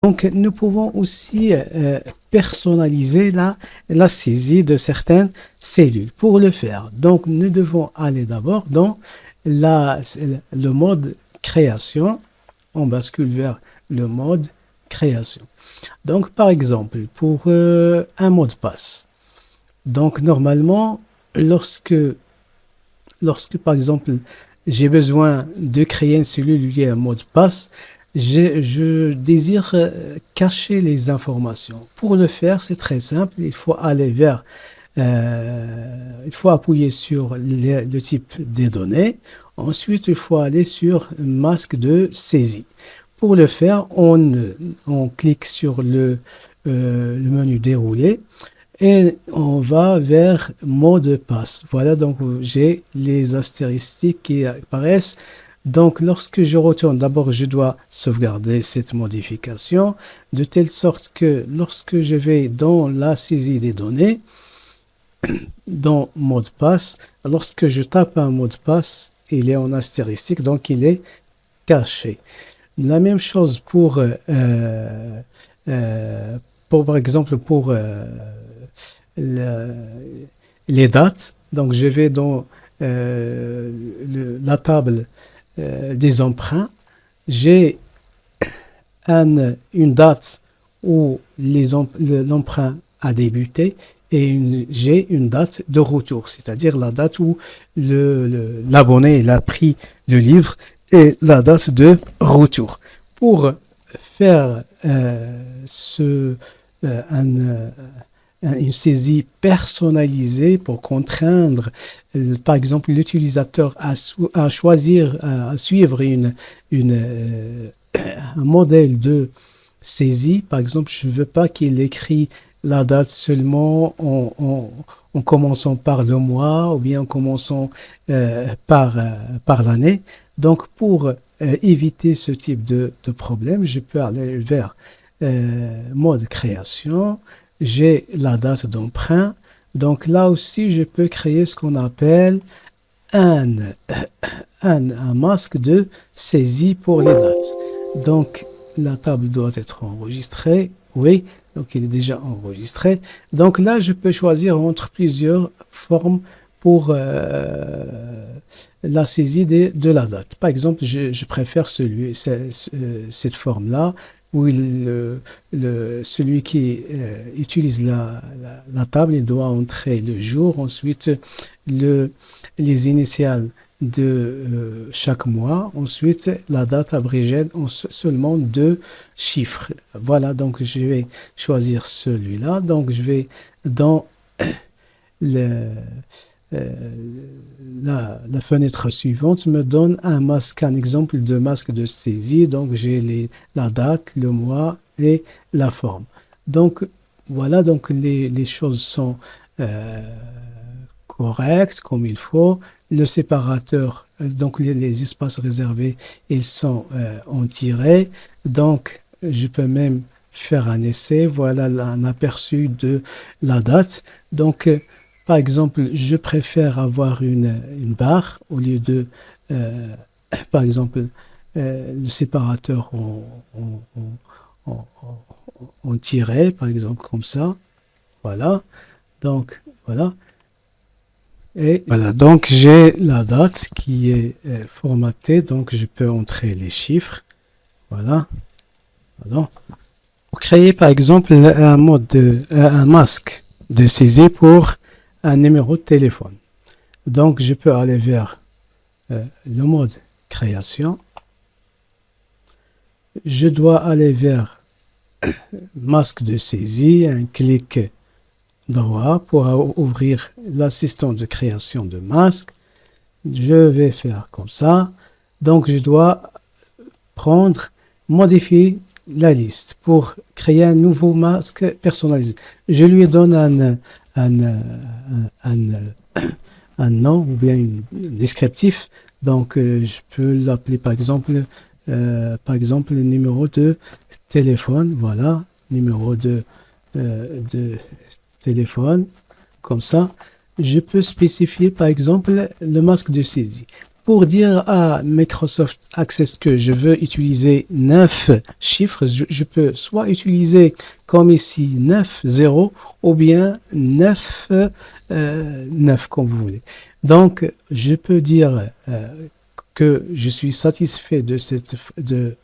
Donc, nous pouvons aussi personnaliser la saisie de certaines cellules. Pour le faire, donc, nous devons aller d'abord dans le mode création. On bascule vers le mode création. Donc, par exemple, pour un mot de passe. Donc, normalement, lorsque par exemple, j'ai besoin de créer une cellule liée à un mot de passe, je désire cacher les informations. Pour le faire, c'est très simple. Il faut appuyer sur le type des données. Ensuite, il faut aller sur masque de saisie. Pour le faire, on clique sur le menu déroulé et on va vers mot de passe. Voilà, donc j'ai les astérisques qui apparaissent. Donc, lorsque je retourne, d'abord, je dois sauvegarder cette modification de telle sorte que lorsque je vais dans la saisie des données, dans mot de passe, lorsque je tape un mot de passe, il est en astérisque, donc il est caché. La même chose par exemple, pour le- les dates. Donc, je vais dans la table des emprunts. J'ai une date où l'emprunt a débuté et j'ai une date de retour, c'est-à-dire la date où l'abonné il a pris le livre et la date de retour. Pour faire une saisie personnalisée pour contraindre, par exemple, l'utilisateur à choisir, à suivre un modèle de saisie. Par exemple, je ne veux pas qu'il écrit la date seulement en commençant par le mois ou bien en commençant par l'année. Donc, pour éviter ce type de problème, je peux aller vers mode création. J'ai la date d'emprunt. Donc là aussi, je peux créer ce qu'on appelle un, un masque de saisie pour les dates. Donc, la table doit être enregistrée. Oui, donc il est déjà enregistré. Donc là, je peux choisir entre plusieurs formes pour la saisie de la date. Par exemple, je préfère cette forme-là où celui qui utilise la table, il doit entrer le jour, ensuite les initiales de chaque mois, ensuite la date abrégée en seulement 2 chiffres. Voilà, donc je vais choisir celui-là. Donc je vais dans le, euh, la fenêtre suivante me donne un exemple de masque de saisie. Donc j'ai la date, le mois et la forme. Donc voilà, donc les choses sont correctes comme il faut. Le séparateur, donc les espaces réservés, ils sont en tiré. Donc je peux même faire un essai. Voilà un aperçu de la date. Donc par exemple, je préfère avoir une barre au lieu de, euh, par exemple, le séparateur en tiret, par exemple, comme ça. Voilà. Donc, voilà. Et voilà. Donc, j'ai la date qui est formatée. Donc, je peux entrer les chiffres. Voilà. Voilà. Pour créer, par exemple, un masque de saisie pour un numéro de téléphone. Donc, je peux aller vers le mode création. Je dois aller vers masque de saisie, un clic droit pour ouvrir l'assistant de création de masque. Je vais faire comme ça. Donc, je dois modifier la liste pour créer un nouveau masque personnalisé. Je lui donne un nom ou bien un descriptif. Donc, je peux l'appeler par exemple le numéro de téléphone. Voilà, numéro de téléphone. Comme ça, je peux spécifier par exemple le masque de saisie. pour dire à Microsoft Access que je veux utiliser 9 chiffres, je peux soit utiliser comme ici 9, 0 ou bien 9, 9 comme vous voulez. Donc, je peux dire que je suis satisfait de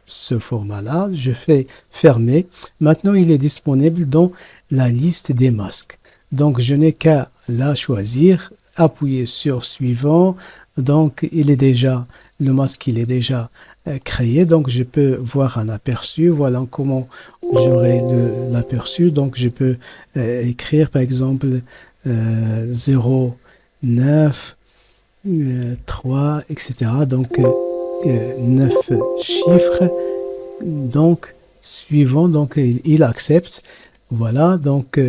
ce format-là. Je fais fermer. Maintenant, il est disponible dans la liste des masques. Donc, je n'ai qu'à la choisir, appuyer sur suivant. Donc, le masque, il est déjà créé. Donc, je peux voir un aperçu. Voilà comment j'aurai l'aperçu. Donc, je peux écrire, par exemple, 0, 9, 3, etc. Donc, 9 chiffres. Donc, suivant, donc, il accepte. Voilà, donc,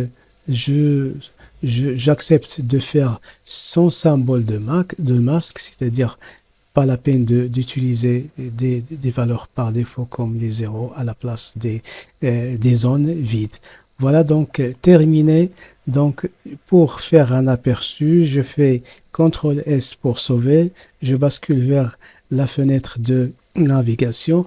j'accepte de faire son symbole de masque, c'est-à-dire pas la peine d'utiliser des valeurs par défaut comme les zéros à la place des zones vides. Voilà donc terminé. Donc pour faire un aperçu, je fais CTRL S pour sauver. Je bascule vers la fenêtre de navigation.